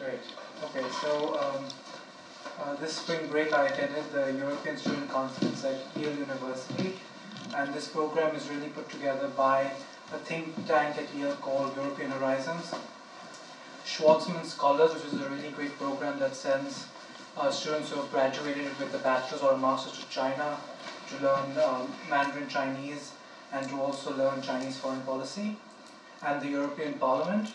Great. Okay, so this spring break I attended the European Student Conference at Yale University, and this program is really put together by a think tank at Yale called European Horizons. Schwarzman Scholars, which is a really great program that sends students who have graduated with a bachelor's or a master's to China to learn Mandarin Chinese and to also learn Chinese foreign policy, and the European Parliament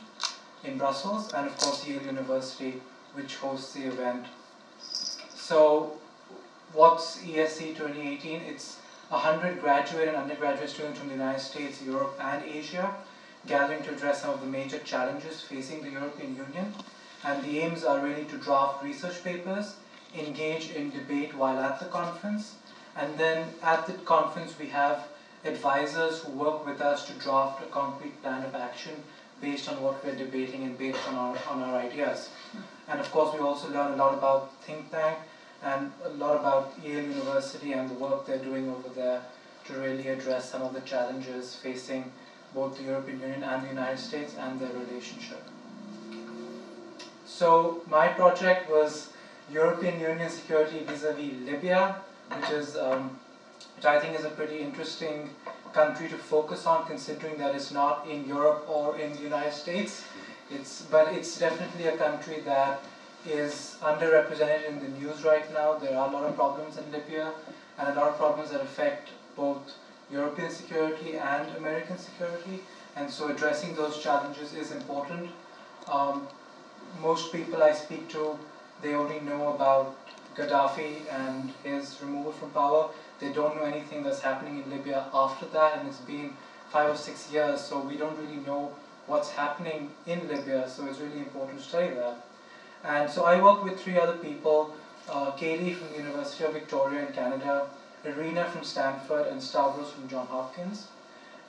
in Brussels, and of course Yale University, which hosts the event. So what's ESC 2018? It's 100 graduate and undergraduate students from the United States, Europe and Asia gathering to address some of the major challenges facing the European Union. And the aims are really to draft research papers, engage in debate while at the conference, and then at the conference we have advisors who work with us to draft a concrete plan of action based on what we're debating and based on our ideas. And of course we also learn a lot about think tank and a lot about Yale University and the work they're doing over there to really address some of the challenges facing both the European Union and the United States and their relationship. So my project was European Union security vis-a-vis Libya, which I think is a pretty interesting country to focus on, considering that it's not in Europe or in the United States. But it's definitely a country that is underrepresented in the news right now. There are a lot of problems in Libya and a lot of problems that affect both European security and American security, and so addressing those challenges is important. Most people I speak to, they only know about Gaddafi and his removal from power. They don't know anything that's happening in Libya after that, and it's been 5 or 6 years, so we don't really know what's happening in Libya, so it's really important to study that. And so I worked with 3 other people, Katie from the University of Victoria in Canada, Irina from Stanford, and Stavros from Johns Hopkins.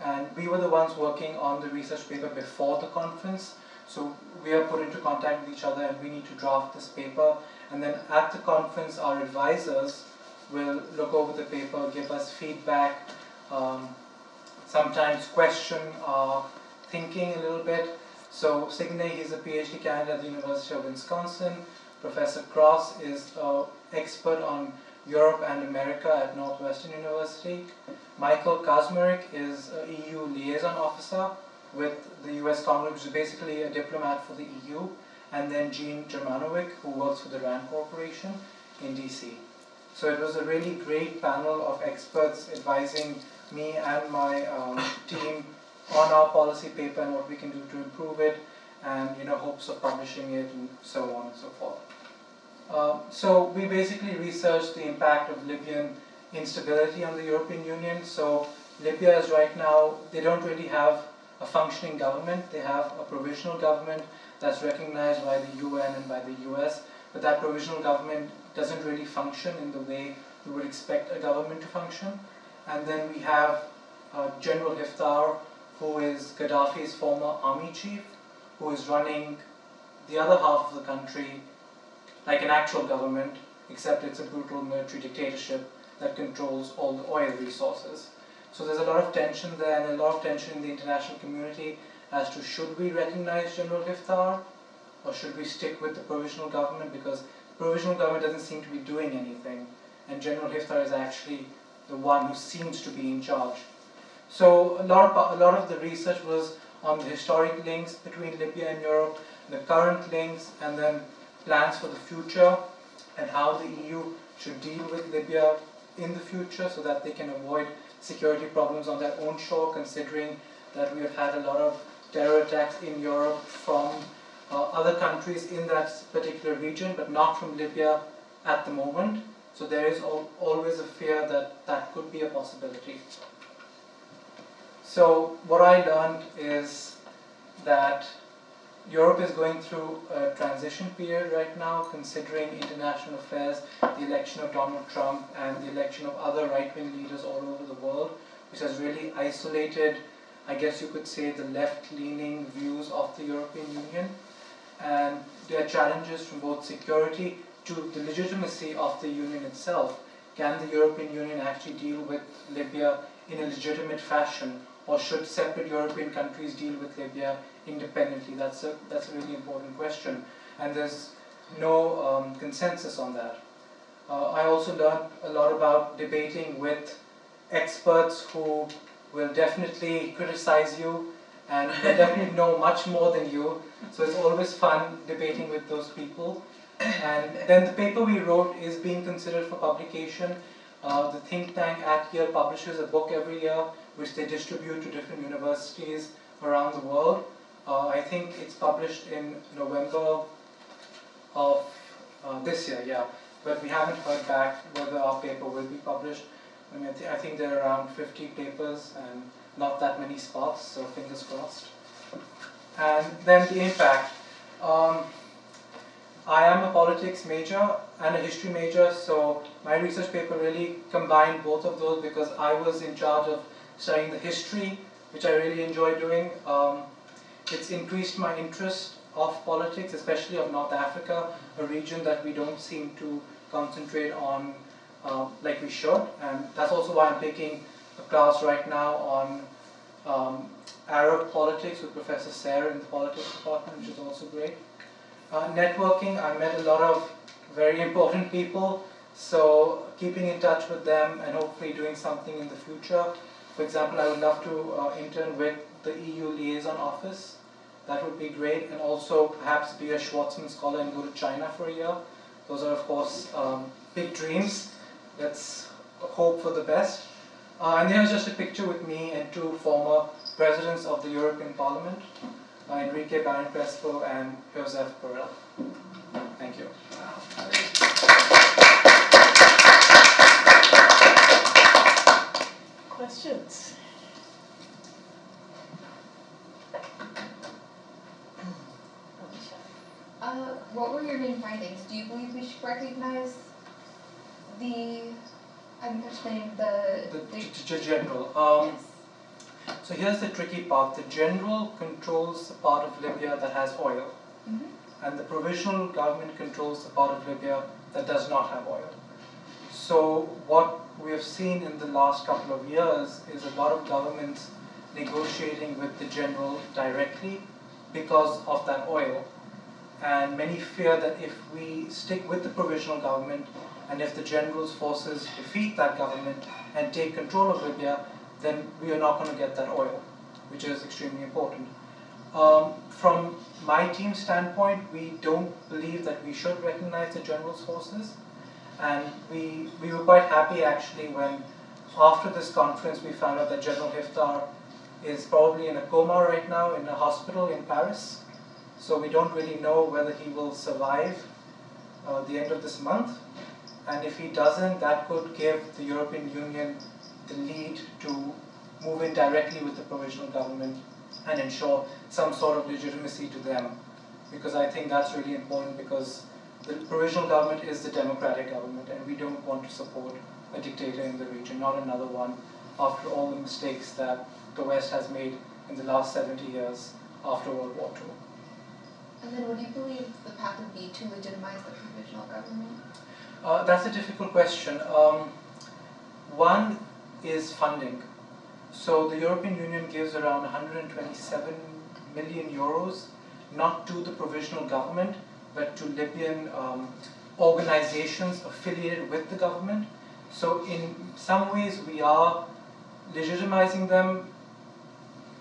And we were the ones working on the research paper before the conference, so we are put into contact with each other and we need to draft this paper. And then at the conference, our advisors will look over the paper, give us feedback, sometimes question our thinking a little bit. So Signe, he's a PhD candidate at the University of Wisconsin. Professor Cross is an expert on Europe and America at Northwestern University. Michael Kazmarek is an EU liaison officer with the US Congress, which is basically a diplomat for the EU. And then Jean Germanovic, who works for the RAND Corporation in DC. So it was a really great panel of experts advising me and my team on our policy paper and what we can do to improve it, and hopes of publishing it and so on and so forth. So we basically researched the impact of Libyan instability on the European Union. So Libya is right now, they don't really have a functioning government. They have a provisional government that's recognized by the UN and by the US, but that provisional government doesn't really function in the way you would expect a government to function. And then we have General Haftar, who is Gaddafi's former army chief, who is running the other half of the country like an actual government, except it's a brutal military dictatorship that controls all the oil resources. So there's a lot of tension there, and a lot of tension in the international community as to should we recognize General Haftar or should we stick with the provisional government, because the provisional government doesn't seem to be doing anything and General Haftar is actually the one who seems to be in charge. So a lot of the research was on the historic links between Libya and Europe, the current links, and then plans for the future and how the EU should deal with Libya in the future so that they can avoid security problems on their own shore, considering that we have had a lot of terror attacks in Europe from other countries in that particular region, but not from Libya at the moment. So there is always a fear that that could be a possibility. So what I learned is that Europe is going through a transition period right now, considering international affairs, the election of Donald Trump and the election of other right-wing leaders all over the world, which has really isolated, I guess you could say, the left-leaning views of the European Union. And there are challenges from both security to the legitimacy of the Union itself. Can the European Union actually deal with Libya in a legitimate fashion, or should separate European countries deal with Libya independently? That's a really important question. and there's no consensus on that. I also learned a lot about debating with experts who will definitely criticize you and will definitely know much more than you. So it's always fun debating with those people. And then the paper we wrote is being considered for publication. The think tank at Yale publishes a book every year, which they distribute to different universities around the world. I think it's published in November of this year, yeah. But we haven't heard back whether our paper will be published. I mean, I think there are around 50 papers and not that many spots, so fingers crossed. And then the impact. I am a politics major and a history major, so my research paper really combined both of those because I was in charge of studying the history, which I really enjoy doing. It's increased my interest of politics, especially of North Africa, a region that we don't seem to concentrate on like we should. And that's also why I'm taking a class right now on Arab politics with Professor Sarah in the politics department, which is also great. Networking, I met a lot of very important people, so keeping in touch with them and hopefully doing something in the future. For example, I would love to intern with the EU Liaison Office. That would be great, and also perhaps be a Schwarzman Scholar and go to China for a year. Those are, of course, big dreams. Let's hope for the best. And here's just a picture with me and two former presidents of the European Parliament, Enrique Baron Crespo and Joseph Merrill. Thank you. Questions? What were your main findings? Do you believe we should recognize the, I'm mentioning the general. Yes. So here's the tricky part. The general controls the part of Libya that has oil, and the provisional government controls the part of Libya that does not have oil. So what we have seen in the last couple of years is a lot of governments negotiating with the general directly because of that oil. And many fear that if we stick with the provisional government and if the general's forces defeat that government and take control of Libya, then we are not going to get that oil, which is extremely important. From my team's standpoint, we don't believe that we should recognize the general's forces. And we were quite happy actually when after this conference we found out that General Hiftar is probably in a coma right now in a hospital in Paris. So we don't really know whether he will survive the end of this month. And if he doesn't, that could give the European Union the lead to move in directly with the provisional government and ensure some sort of legitimacy to them. Because I think that's really important because the provisional government is the democratic government and we don't want to support a dictator in the region, not another one, after all the mistakes that the West has made in the last 70 years after World War II. And then what do you believe the path would be to legitimize the provisional government? That's a difficult question. One is funding. So the European Union gives around 127 million euros, not to the provisional government, but to Libyan organizations affiliated with the government. So in some ways we are legitimizing them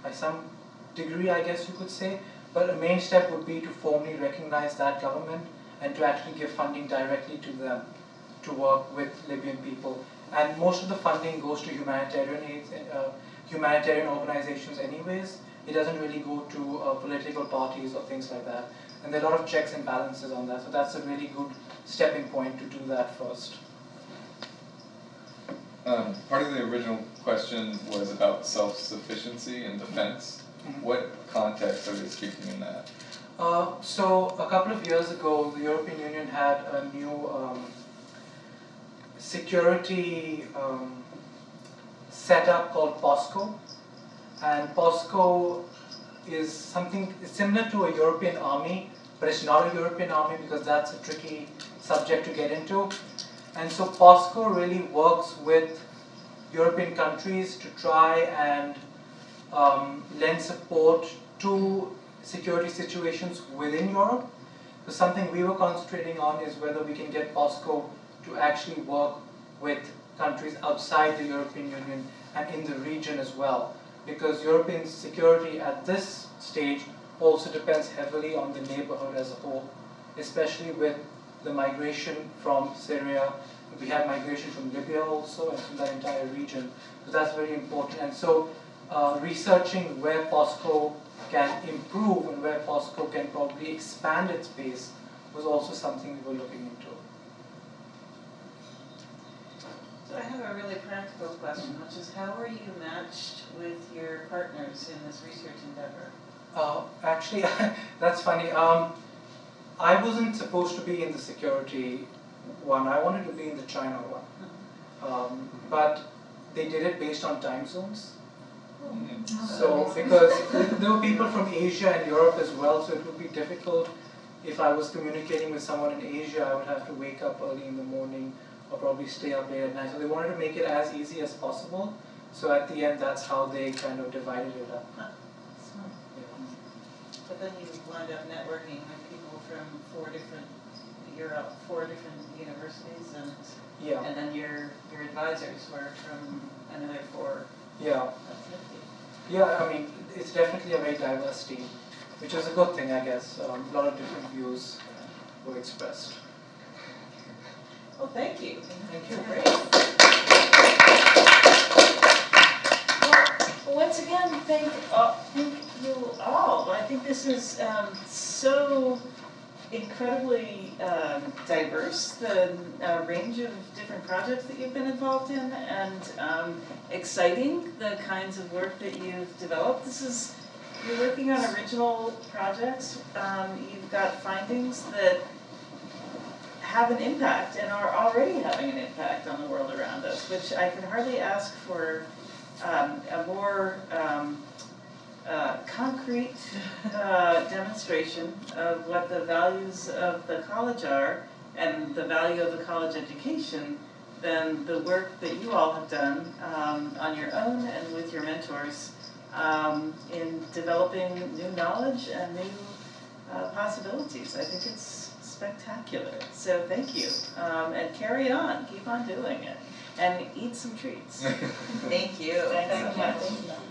by some degree, I guess you could say, but a main step would be to formally recognize that government and to actually give funding directly to them to work with Libyan people. And most of the funding goes to humanitarian aids, humanitarian organizations anyways. It doesn't really go to political parties or things like that. And there are a lot of checks and balances on that. So that's a really good stepping point to do that first. Part of the original question was about self-sufficiency and defense. What context are they speaking in that? So a couple of years ago, the European Union had a new security setup called POSCO. And POSCO is something similar to a European army, but it's not a European army because that's a tricky subject to get into. And so POSCO really works with European countries to try and lend support to security situations within Europe. So something we were concentrating on is whether we can get POSCO to actually work with countries outside the European Union and in the region as well. Because European security at this stage also depends heavily on the neighborhood as a whole, especially with the migration from Syria. We have migration from Libya also and from that entire region. So that's very important. And so researching where POSCO can improve and where POSCO can probably expand its base was also something we were looking into. So I have a really practical question, which is how are you matched with your partners in this research endeavor? Actually, that's funny. I wasn't supposed to be in the security one. I wanted to be in the China one. But they did it based on time zones. So, because there were people from Asia and Europe as well, so it would be difficult if I was communicating with someone in Asia. I would have to wake up early in the morning or probably stay up late at night. So they wanted to make it as easy as possible. So at the end, that's how they kind of divided it up. Smart. Yeah. But then you wind up networking with people from four different universities, and Yeah. and then your advisors were from another four. Yeah. That's nifty. Yeah, I mean, it's definitely a very diverse team, which is a good thing, I guess. A lot of different views were expressed. Well, thank you. Thank you. Great. Well, once again, thank you all. I think this is so incredibly diverse, the range of different projects that you've been involved in, and exciting, the kinds of work that you've developed. You're working on original projects. You've got findings that have an impact and are already having an impact on the world around us, which I can hardly ask for a more concrete demonstration of what the values of the college are and the value of the college education than the work that you all have done on your own and with your mentors in developing new knowledge and new possibilities. I think it's spectacular. So thank you. And carry on. Keep on doing it. And eat some treats. Thank you. Thanks so much.